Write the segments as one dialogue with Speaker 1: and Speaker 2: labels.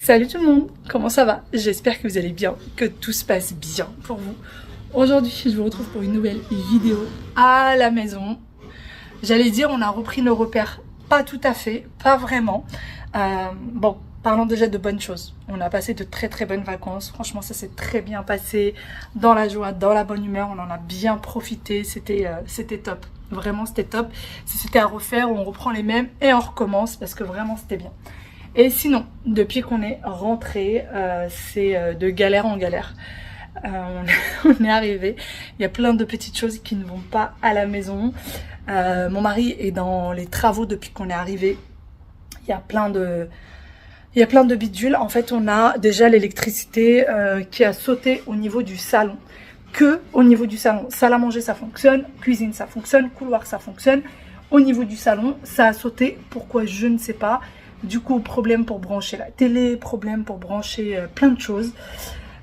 Speaker 1: Salut tout le monde, comment ça va? J'espère que vous allez bien, que tout se passe bien pour vous. Aujourd'hui, je vous retrouve pour une nouvelle vidéo à la maison. J'allais dire, on a repris nos repères, pas tout à fait, pas vraiment. Bon, parlons déjà de bonnes choses. On a passé de très bonnes vacances. Franchement, ça s'est très bien passé, dans la joie, dans la bonne humeur. On en a bien profité, c'était top. Vraiment, c'était top. Si c'était à refaire, on reprend les mêmes et on recommence parce que vraiment, c'était bien. Et sinon, depuis qu'on est rentré, c'est de galère en galère. On est arrivé, il y a plein de petites choses qui ne vont pas à la maison. Mon mari est dans les travaux depuis qu'on est arrivé. Il y a plein de bidules. En fait, on a déjà l'électricité qui a sauté au niveau du salon. Que au niveau du salon. Salle à manger, ça fonctionne. Cuisine, ça fonctionne. Couloir, ça fonctionne. Au niveau du salon, ça a sauté. Pourquoi? Je ne sais pas. Du coup, problème pour brancher la télé, problème pour brancher plein de choses.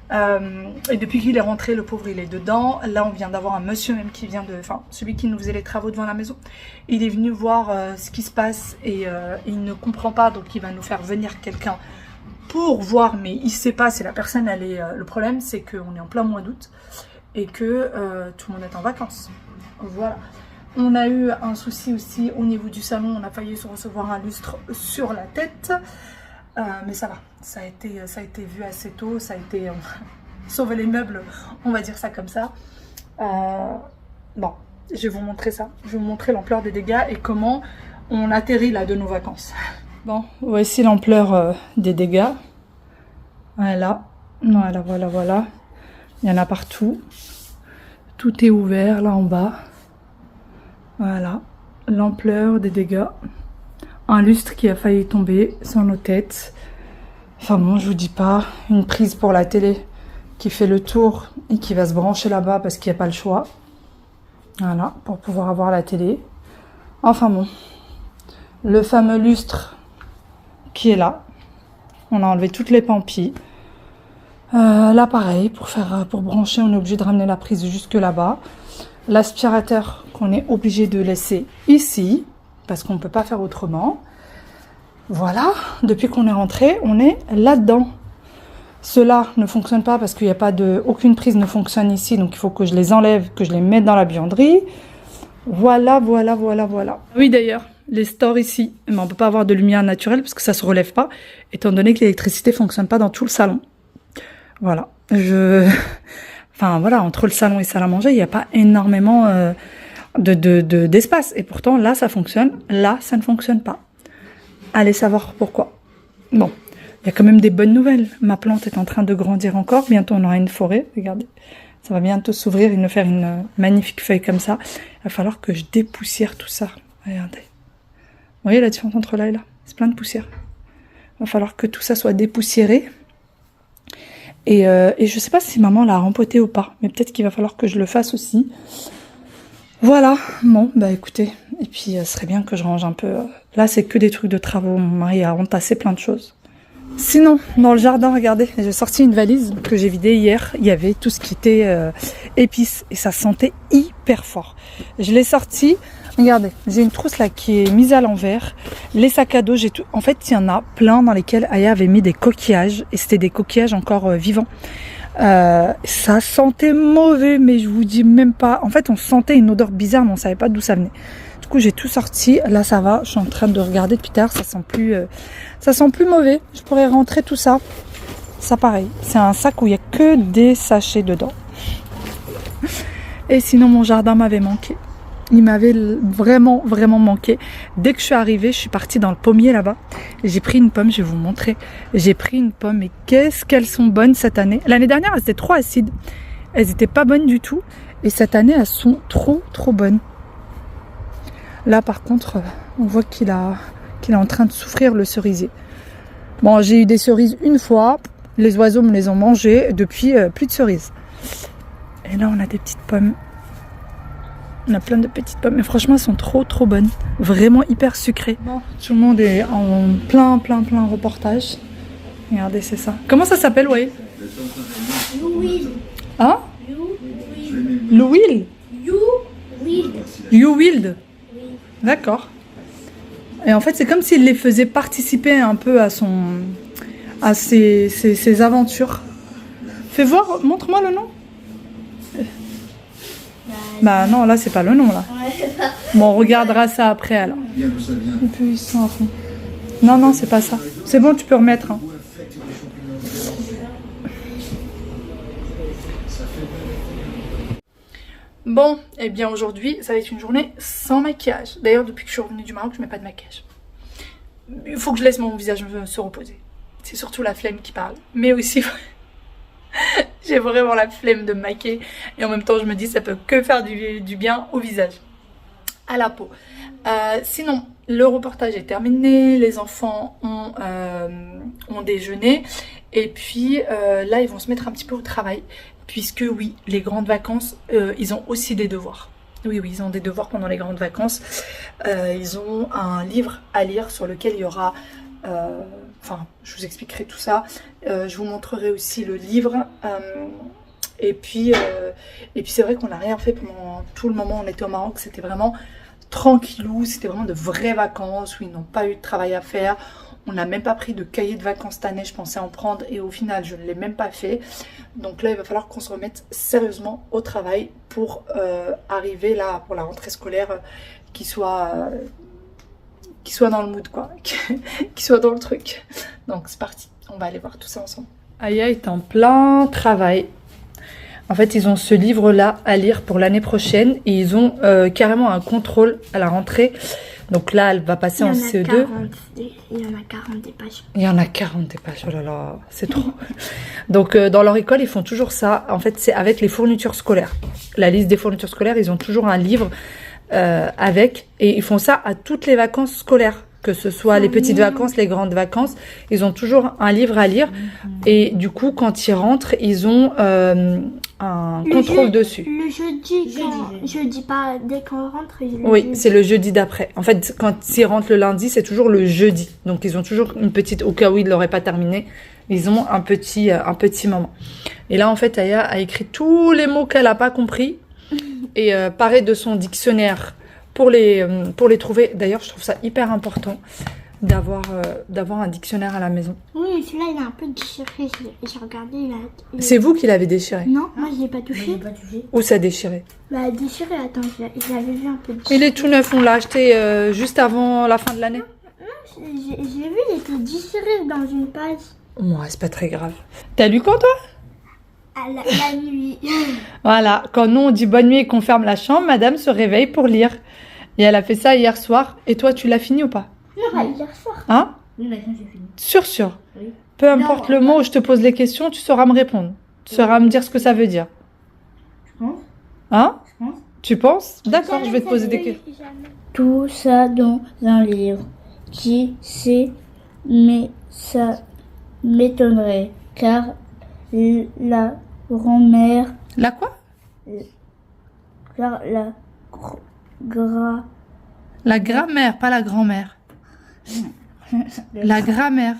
Speaker 1: Et depuis qu'il est rentré, le pauvre, il est dedans. Là, on vient d'avoir un monsieur même qui vient de... Enfin, celui qui nous faisait les travaux devant la maison. Il est venu voir ce qui se passe et il ne comprend pas. Donc, il va nous faire venir quelqu'un pour voir. Mais il ne sait pas si la personne, elle est... le problème, c'est qu'on est en plein mois d'août et que tout le monde est en vacances. Voilà. On a eu un souci aussi au niveau du salon. On a failli se recevoir un lustre sur la tête. Mais ça va. Ça a été vu assez tôt. Ça a été... sauver les meubles, on va dire ça comme ça. Bon, je vais vous montrer ça. Je vais vous montrer l'ampleur des dégâts et comment on atterrit là de nos vacances. Bon, voici l'ampleur des dégâts. Voilà. Voilà. Il y en a partout. Tout est ouvert là en bas. Voilà, l'ampleur des dégâts. Un lustre qui a failli tomber sur nos têtes. Enfin bon, je vous dis pas. Une prise pour la télé qui fait le tour et qui va se brancher là-bas parce qu'il n'y a pas le choix. Voilà, pour pouvoir avoir la télé. Enfin bon, le fameux lustre qui est là. On a enlevé toutes les pampilles. Là pareil, pour brancher, on est obligé de ramener la prise jusque là-bas. L'aspirateur qu'on est obligé de laisser ici, parce qu'on ne peut pas faire autrement. Voilà, depuis qu'on est rentré, on est là-dedans. Ceux-là ne fonctionnent pas parce qu'il n'y a pas de... Aucune prise ne fonctionne ici, donc il faut que je les enlève, que je les mette dans la buanderie. Voilà. Oui d'ailleurs, les stores ici, mais on ne peut pas avoir de lumière naturelle parce que ça ne se relève pas, étant donné que l'électricité ne fonctionne pas dans tout le salon. Voilà, Enfin voilà, entre le salon et salle à manger, il n'y a pas énormément d'espace. Et pourtant, là, ça fonctionne. Là, ça ne fonctionne pas. Allez savoir pourquoi. Bon, il y a quand même des bonnes nouvelles. Ma plante est en train de grandir encore. Bientôt, on aura une forêt. Regardez, ça va bientôt s'ouvrir et nous faire une magnifique feuille comme ça. Il va falloir que je dépoussière tout ça. Regardez. Vous voyez la différence entre là et là? C'est plein de poussière. Il va falloir que tout ça soit dépoussiéré. Et je sais pas si maman l'a rempoté ou pas, mais peut-être qu'il va falloir que je le fasse aussi. Voilà, bon, bah écoutez, et puis ce serait bien que je range un peu. Là, c'est que des trucs de travaux, mon mari a entassé plein de choses. Sinon, dans le jardin, regardez, j'ai sorti une valise que j'ai vidée hier. Il y avait tout ce qui était épices et ça sentait hyper fort. Je l'ai sortie. Regardez, j'ai une trousse là qui est mise à l'envers. Les sacs à dos, j'ai tout. En fait, il y en a plein dans lesquels Aya avait mis des coquillages. Et c'était des coquillages encore vivants. Ça sentait mauvais, mais je vous dis même pas. En fait, on sentait une odeur bizarre, mais on savait pas d'où ça venait. Du coup, j'ai tout sorti. Là, ça va. Je suis en train de regarder depuis tard. Ça sent plus mauvais. Je pourrais rentrer tout ça. Ça, pareil. C'est un sac où il y a que des sachets dedans. Et sinon, mon jardin m'avait manqué. Il m'avait vraiment manqué. Dès que je suis arrivée, je suis partie dans le pommier là-bas. J'ai pris une pomme, je vais vous montrer. J'ai pris une pomme et qu'est-ce qu'elles sont bonnes cette année. L'année dernière, elles étaient trop acides. Elles n'étaient pas bonnes du tout. Et cette année, elles sont trop bonnes. Là, par contre, on voit qu'il est en train de souffrir le cerisier. Bon, j'ai eu des cerises une fois. Les oiseaux me les ont mangées. Depuis, plus de cerises. Et là, on a des petites pommes. On a plein de petites pommes, mais franchement, elles sont trop bonnes. Vraiment hyper sucrées. Bon, tout le monde est en plein reportage. Regardez, c'est ça. Comment ça s'appelle, ouais?
Speaker 2: You-Will.
Speaker 1: Hein?
Speaker 2: You-Will.
Speaker 1: You Wild. D'accord. Et en fait, c'est comme s'il les faisait participer un peu à à ses aventures. Fais voir, montre-moi le nom. Bah non, là c'est pas le nom là. Bon, on regardera ça après alors.
Speaker 2: Bien d'où ça vient.
Speaker 1: Et puis ils sont à fond. Non, non, c'est pas ça. C'est bon, tu peux remettre. Hein. Bon, et bien aujourd'hui, ça va être une journée sans maquillage. D'ailleurs, depuis que je suis revenue du Maroc, je mets pas de maquillage. Il faut que je laisse mon visage se reposer. C'est surtout la flemme qui parle. Mais aussi, j'ai vraiment la flemme de me maquiller. Et en même temps, je me dis, ça peut que faire du bien au visage, à la peau. Sinon, le reportage est terminé. Les enfants ont déjeuné. Et puis, là, ils vont se mettre un petit peu au travail. Puisque oui, les grandes vacances, ils ont aussi des devoirs. Oui, oui, ils ont des devoirs pendant les grandes vacances. Ils ont un livre à lire sur lequel il y aura... Enfin, je vous expliquerai tout ça. Je vous montrerai aussi le livre. Et puis c'est vrai qu'on n'a rien fait pendant tout le moment où on était au Maroc. C'était vraiment tranquillou. C'était vraiment de vraies vacances où ils n'ont pas eu de travail à faire. On n'a même pas pris de cahier de vacances cette année, je pensais en prendre et au final je ne l'ai même pas fait. Donc là il va falloir qu'on se remette sérieusement au travail pour arriver là pour la rentrée scolaire qui soit dans le mood quoi, qui soit dans le truc. Donc c'est parti, on va aller voir tout ça ensemble. Aya est en plein travail. En fait ils ont ce livre là à lire pour l'année prochaine et ils ont carrément un contrôle à la rentrée. Donc là, elle va passer en CE2.
Speaker 3: Il y en a 40 des pages.
Speaker 1: Il y en a 40 des pages, oh là là, c'est trop. Donc dans leur école, ils font toujours ça. En fait, c'est avec les fournitures scolaires. La liste des fournitures scolaires, ils ont toujours un livre avec. Et ils font ça à toutes les vacances scolaires. Que ce soit les petites vacances, les grandes vacances. Ils ont toujours un livre à lire. Et du coup, quand ils rentrent, ils ont un contrôle dessus.
Speaker 3: Le jeudi, pas dès qu'on rentre.
Speaker 1: Oui, c'est le jeudi d'après. En fait, quand ils rentrent le lundi, c'est toujours le jeudi. Donc, ils ont toujours une petite, au cas où ils ne l'auraient pas terminé, ils ont un petit moment. Et là, en fait, Aya a écrit tous les mots qu'elle n'a pas compris et paré de son dictionnaire pour les trouver. D'ailleurs, je trouve ça hyper important d'avoir un dictionnaire à la maison.
Speaker 3: Oui, celui-là, il est un peu déchiré. J'ai regardé,
Speaker 1: C'est vous qui l'avez déchiré?
Speaker 3: Non, moi, je l'ai pas touché.
Speaker 1: Où ça déchiré?
Speaker 3: Bah, déchiré, attends, je l'avais vu un peu déchiré.
Speaker 1: Il est tout neuf, on l'a acheté juste avant la fin de l'année.
Speaker 3: Non, j'ai vu, il était déchiré dans une page.
Speaker 1: Ouais, c'est pas très grave. T'as lu quand, toi?
Speaker 3: À la nuit.
Speaker 1: Voilà, quand nous, on dit bonne nuit et qu'on ferme la chambre, madame se réveille pour lire. Et elle a fait ça hier soir. Et toi, tu l'as fini ou pas?
Speaker 3: Non, hier soir.
Speaker 1: Hein?
Speaker 4: Oui, maintenant j'ai fini.
Speaker 1: Sûr.
Speaker 4: Oui.
Speaker 1: Peu importe le mot où je te pose les questions, tu sauras me répondre. Tu sauras me dire ce que ça veut dire.
Speaker 4: Je pense.
Speaker 1: Hein?
Speaker 4: Je pense.
Speaker 1: Tu penses? D'accord, je vais te poser des questions.
Speaker 3: Tout ça dans un livre. Qui sait, mais ça m'étonnerait. Car la grand-mère...
Speaker 1: La quoi?
Speaker 3: Car
Speaker 1: La grammaire, pas la grand-mère. La grammaire.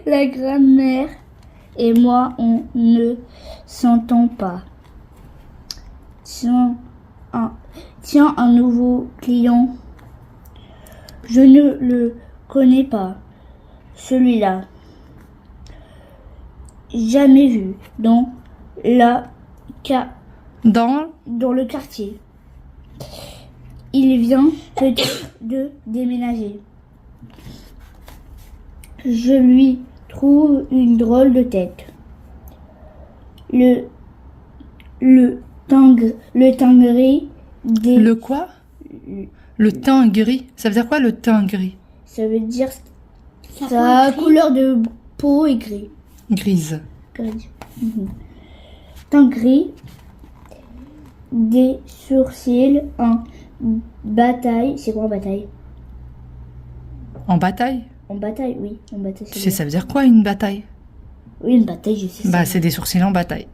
Speaker 3: La grand-mère et moi, on ne s'entend pas. Tiens, un nouveau client. Je ne le connais pas, celui-là. Jamais vu dans le quartier. Il vient peut-être de déménager. Je lui trouve une drôle de tête. Le teint gris des...
Speaker 1: Le quoi? Le teint gris. Ça veut dire quoi, le teint gris?
Speaker 3: Ça veut dire sa couleur de peau est gris.
Speaker 1: Grise.
Speaker 3: Teint gris, des sourcils en bataille. C'est quoi en bataille?
Speaker 1: En bataille?
Speaker 3: En bataille, oui. En bataille,
Speaker 1: Tu sais, ça veut dire quoi, une bataille?
Speaker 3: Oui, une bataille, je sais.
Speaker 1: Bah, c'est des sourcils en bataille.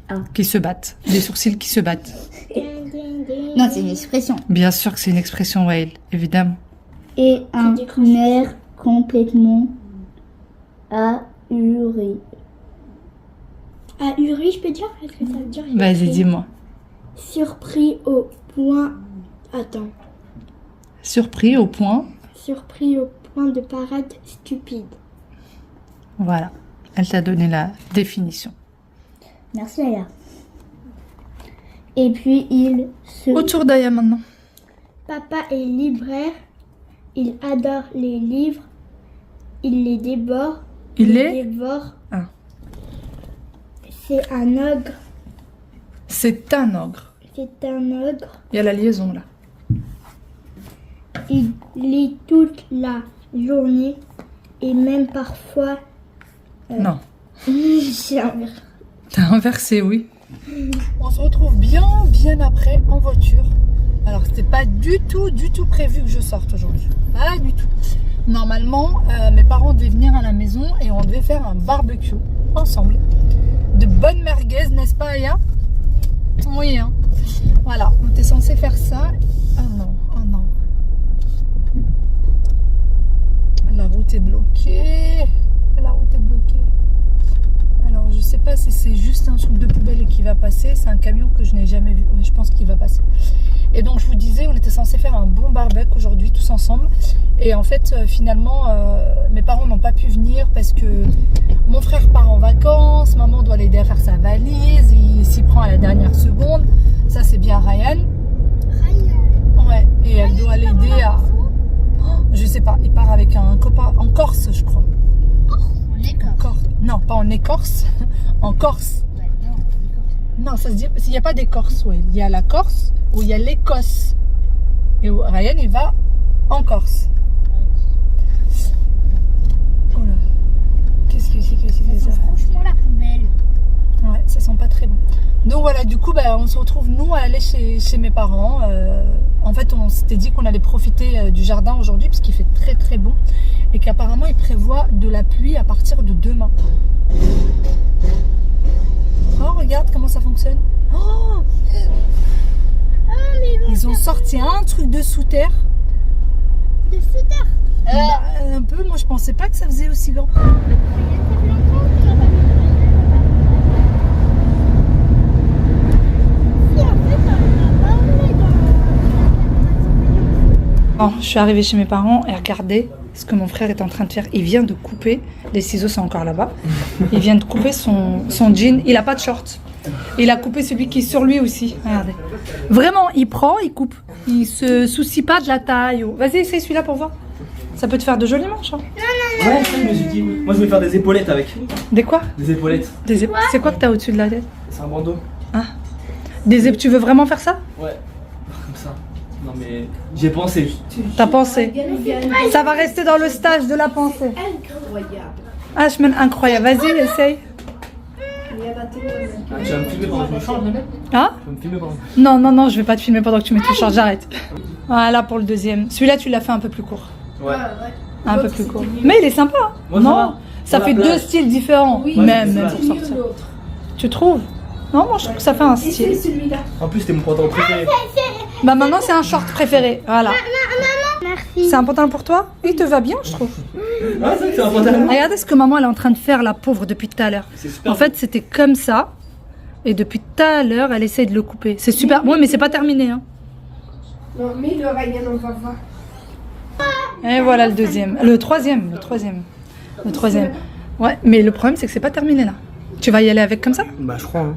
Speaker 3: Ah.
Speaker 1: Qui se battent. Des sourcils qui se battent.
Speaker 3: Non, c'est une expression.
Speaker 1: Bien sûr que c'est une expression, Wael, évidemment.
Speaker 3: Et un air complètement ahuri. Ahuri, je peux dire? Est-ce que ça veut dire?
Speaker 1: Vas-y, dis-moi.
Speaker 3: Surpris au point... Attends.
Speaker 1: Surpris au point.
Speaker 3: Surpris au point de parade stupide.
Speaker 1: Voilà, elle t'a donné la définition.
Speaker 3: Merci Aya. Et puis il se...
Speaker 1: Autour d'Aya maintenant.
Speaker 3: Papa est libraire. Il adore les livres. Il les dévore.
Speaker 1: Il
Speaker 3: les
Speaker 1: est
Speaker 3: dévore.
Speaker 1: Ah.
Speaker 3: C'est un ogre.
Speaker 1: C'est un ogre.
Speaker 3: C'est un ogre.
Speaker 1: Il y a la liaison là.
Speaker 3: Il lit toute la journée et même parfois...
Speaker 1: Non.
Speaker 3: J'ai un-
Speaker 1: T'as inversé, oui. On se retrouve bien après en voiture. Alors c'était pas du tout prévu que je sorte aujourd'hui. Pas du tout. Normalement, mes parents devaient venir à la maison et on devait faire un barbecue ensemble. De bonnes merguez, n'est-ce pas Aya? Oui, hein. Voilà, on était censé faire ça. Ah non, oh non. La route est bloquée. La route est bloquée. Alors je sais pas si c'est juste un truc de poubelle qui va passer. C'est un camion que je n'ai jamais vu. Oui, je pense qu'il va passer. Et donc je vous disais, on était censé faire un bon barbecue aujourd'hui tous ensemble. Et en fait finalement mes parents n'ont pas pu venir parce que mon frère part en vacances. Maman doit l'aider à faire sa valise. Il s'y prend à la dernière seconde. Ça c'est bien Ryan. Ouais, et elle doit l'aider à... Je sais pas, il part avec un copain en Corse je crois.
Speaker 3: En Écosse.
Speaker 1: Non, pas en Écorce, en Corse.
Speaker 3: Ouais, non, en Écosse.
Speaker 1: Non, ça se dit, il n'y a pas d'Écorce, ouais. Il y a la Corse ou il y a l'Écosse. Et où Ryan, il va en Corse. Oh là. Qu'est-ce que c'est ça?
Speaker 3: Franchement la poubelle.
Speaker 1: Ouais, ça sent pas très bon. Donc voilà, du coup, bah, on se retrouve, nous, à aller chez mes parents. En fait, on s'était dit qu'on allait profiter du jardin aujourd'hui, parce qu'il fait très bon. Et qu'apparemment, ils prévoient de la pluie à partir de demain. Oh, regarde comment ça fonctionne. Oh, ils ont sorti un truc de sous terre.
Speaker 3: De scooter.
Speaker 1: Bah, un peu, moi, je pensais pas que ça faisait aussi grand. Bon, je suis arrivée chez mes parents et regardez ce que mon frère est en train de faire. Il vient de couper, les ciseaux sont encore là-bas, il vient de couper son jean, il a pas de short. Il a coupé celui qui est sur lui aussi, regardez. Vraiment, il prend, il coupe. Il se soucie pas de la taille. Vas-y, essaye celui-là pour voir. Ça peut te faire de jolis manches. Hein.
Speaker 2: Ouais, je me suis dit, moi je vais faire des épaulettes avec.
Speaker 1: Des quoi?
Speaker 2: Des épaulettes.
Speaker 1: C'est quoi que t'as au-dessus de la tête?
Speaker 2: C'est un bandeau.
Speaker 1: Ah. Tu veux vraiment faire ça?
Speaker 2: Ouais. Comme ça. Non mais j'ai pensé.
Speaker 1: T'as pensé? Ça va rester dans le stage de la pensée. Ah, je mène incroyable. Vas-y, essaye.
Speaker 2: Tu vas me filmer pendant que je me change, mec?
Speaker 1: Hein?
Speaker 2: Tu vas me filmer pendant que...
Speaker 1: Non, je vais pas te filmer pendant que tu mets ton short, j'arrête. Voilà pour le deuxième. Celui-là, tu l'as fait un peu plus court.
Speaker 2: Ouais.
Speaker 1: Un peu plus court. Mais il est sympa. Hein.
Speaker 2: Moi, ça
Speaker 1: Non,
Speaker 2: va.
Speaker 1: ça
Speaker 2: Pour
Speaker 1: fait
Speaker 2: la
Speaker 1: deux
Speaker 2: plage.
Speaker 1: styles différents.
Speaker 2: Oui,
Speaker 1: même
Speaker 2: c'est
Speaker 1: pour sortir. Tu trouves? Non, moi je trouve que ça fait un style.
Speaker 2: En plus, c'était mon pantalon préféré.
Speaker 1: Bah maintenant c'est un short préféré. Voilà.
Speaker 3: Merci.
Speaker 1: C'est un pantalon pour toi? Il te va bien, je trouve.
Speaker 2: Ah, c'est vrai que c'est un pantalon.
Speaker 1: Regardez ce que maman elle est en train de faire, la pauvre, depuis tout à l'heure.
Speaker 2: C'est super.
Speaker 1: En fait, c'était comme ça. Et depuis tout à l'heure, elle essaie de le couper. C'est super. Oui, mais c'est pas terminé. Hein.
Speaker 4: Non, mais le Ryan, on va voir.
Speaker 1: Et voilà le deuxième. Le troisième. Ouais, mais le problème, c'est que c'est pas terminé là. Tu vas y aller avec comme ça?
Speaker 2: Bah, je crois. Hein.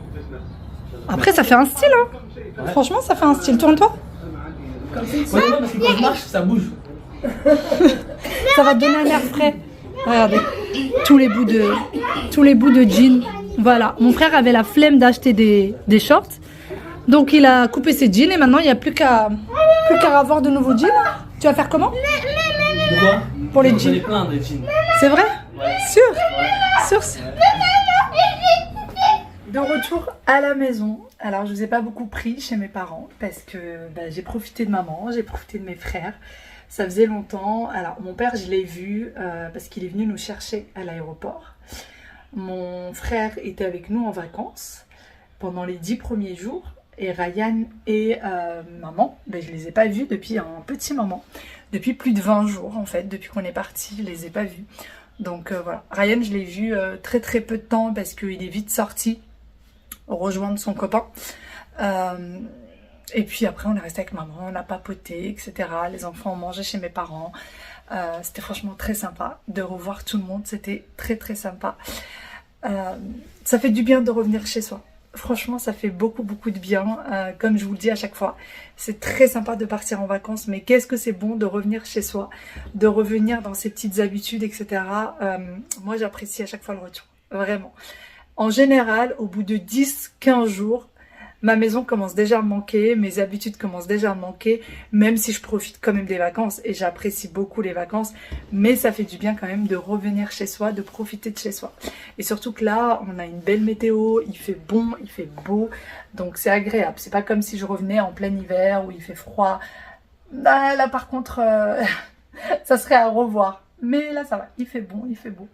Speaker 1: Après, ça fait un style. Hein. Franchement, ça fait un style. Tourne-toi.
Speaker 2: Ouais, parce que quand je marche, ça bouge.
Speaker 1: Ça va te donner un air frais. Regardez. Tous les bouts de jeans. Voilà. Mon frère avait la flemme d'acheter des shorts. Donc, il a coupé ses jeans et maintenant, il n'y a plus qu'à avoir de nouveaux jeans. Tu vas faire comment?
Speaker 2: Pourquoi?
Speaker 1: Pour les
Speaker 2: J'en ai
Speaker 1: jeans.
Speaker 2: plein de jeans.
Speaker 1: C'est vrai?
Speaker 2: Ouais.
Speaker 1: Sûr? De retour à la maison. Alors, je vous ai pas beaucoup pris chez mes parents parce que j'ai profité de maman, j'ai profité de mes frères. Ça faisait longtemps. Alors, mon père, je l'ai vu parce qu'il est venu nous chercher à l'aéroport. Mon frère était avec nous en vacances pendant les 10 premiers jours. Et Ryan et maman, je les ai pas vus depuis un petit moment. Depuis plus de 20 jours en fait, depuis qu'on est parti, je les ai pas vus. Donc voilà, Ryan je l'ai vu très peu de temps parce qu'il est vite sorti rejoindre son copain. Et puis après on est resté avec maman, on a papoté, etc. Les enfants ont mangé chez mes parents. C'était franchement très sympa de revoir tout le monde, c'était très très sympa. Ça fait du bien de revenir chez soi. Franchement, ça fait beaucoup de bien, comme je vous le dis à chaque fois. C'est très sympa de partir en vacances, mais qu'est-ce que c'est bon de revenir chez soi, de revenir dans ses petites habitudes, etc. Moi, j'apprécie à chaque fois le retour, vraiment. En général, au bout de 10-15 jours, ma maison commence déjà à me manquer, mes habitudes commencent déjà à me manquer, même si je profite quand même des vacances et j'apprécie beaucoup les vacances, mais ça fait du bien quand même de revenir chez soi, de profiter de chez soi. Et surtout que là, on a une belle météo, il fait bon, il fait beau, donc c'est agréable. C'est pas comme si je revenais en plein hiver où il fait froid. Là par contre, ça serait à revoir. Mais là ça va, il fait bon, il fait beau.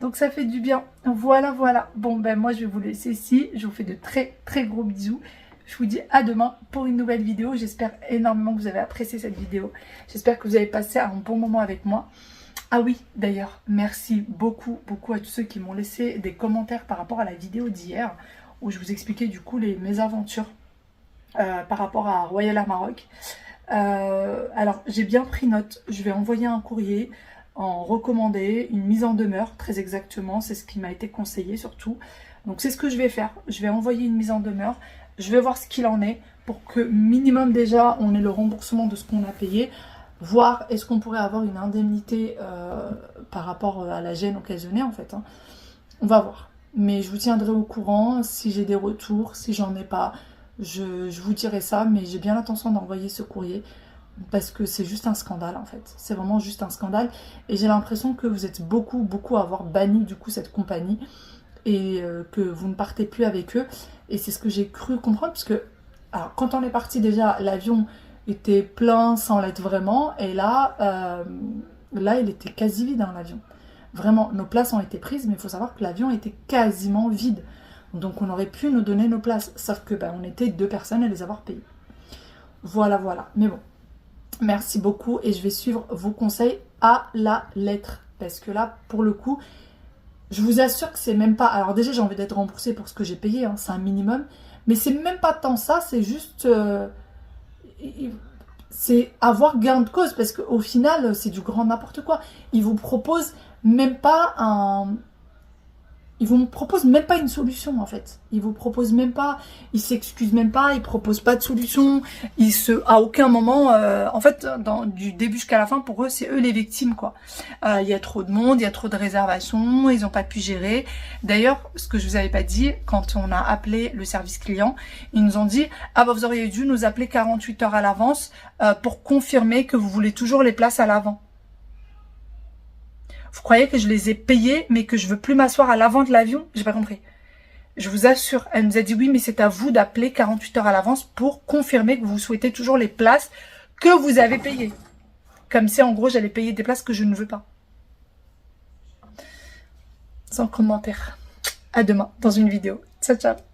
Speaker 1: Donc ça fait du bien. Voilà. Bon ben moi je vais vous laisser ici. Je vous fais de très gros bisous. Je vous dis à demain pour une nouvelle vidéo. J'espère énormément que vous avez apprécié cette vidéo. J'espère que vous avez passé un bon moment avec moi. Ah oui, d'ailleurs, merci beaucoup à tous ceux qui m'ont laissé des commentaires par rapport à la vidéo d'hier où je vous expliquais du coup les mésaventures par rapport à Royal Air Maroc. Alors j'ai bien pris note. Je vais envoyer un courrier en recommandé, une mise en demeure, très exactement, c'est ce qui m'a été conseillé surtout. Donc c'est ce que je vais faire, je vais envoyer une mise en demeure, je vais voir ce qu'il en est, pour que minimum déjà on ait le remboursement de ce qu'on a payé, voir est-ce qu'on pourrait avoir une indemnité par rapport à la gêne occasionnée en fait. On va voir, mais je vous tiendrai au courant, si j'ai des retours, si j'en ai pas, je vous dirai ça, mais j'ai bien l'intention d'envoyer ce courrier. Parce que c'est juste un scandale en fait, c'est vraiment juste un scandale et j'ai l'impression que vous êtes beaucoup à avoir banni du coup cette compagnie et que vous ne partez plus avec eux et c'est ce que j'ai cru comprendre parce que alors quand on est parti déjà l'avion était plein sans l'être vraiment et là il était quasi vide l'avion, vraiment nos places ont été prises mais il faut savoir que l'avion était quasiment vide donc on aurait pu nous donner nos places sauf que on était 2 personnes à les avoir payées, voilà mais bon. Merci beaucoup et je vais suivre vos conseils à la lettre. Parce que là, pour le coup, je vous assure que c'est même pas... Alors déjà, j'ai envie d'être remboursée pour ce que j'ai payé, c'est un minimum. Mais c'est même pas tant ça, c'est juste... c'est avoir gain de cause. Parce qu'au final, c'est du grand n'importe quoi. Ils vous proposent même pas un... Ils vous proposent même pas une solution en fait. Ils vous proposent même pas, ils s'excusent même pas, ils proposent pas de solution. À aucun moment, en fait, du début jusqu'à la fin, pour eux, c'est eux les victimes quoi. Il y a trop de monde, il y a trop de réservations, ils ont pas pu gérer. D'ailleurs, ce que je vous avais pas dit, quand on a appelé le service client, ils nous ont dit ah bah vous auriez dû nous appeler 48 heures à l'avance pour confirmer que vous voulez toujours les places à l'avant. Vous croyez que je les ai payés, mais que je veux plus m'asseoir à l'avant de l'avion? J'ai pas compris. Je vous assure, elle nous a dit oui, mais c'est à vous d'appeler 48 heures à l'avance pour confirmer que vous souhaitez toujours les places que vous avez payées. Comme si en gros j'allais payer des places que je ne veux pas. Sans commentaire. À demain dans une vidéo. Ciao, ciao.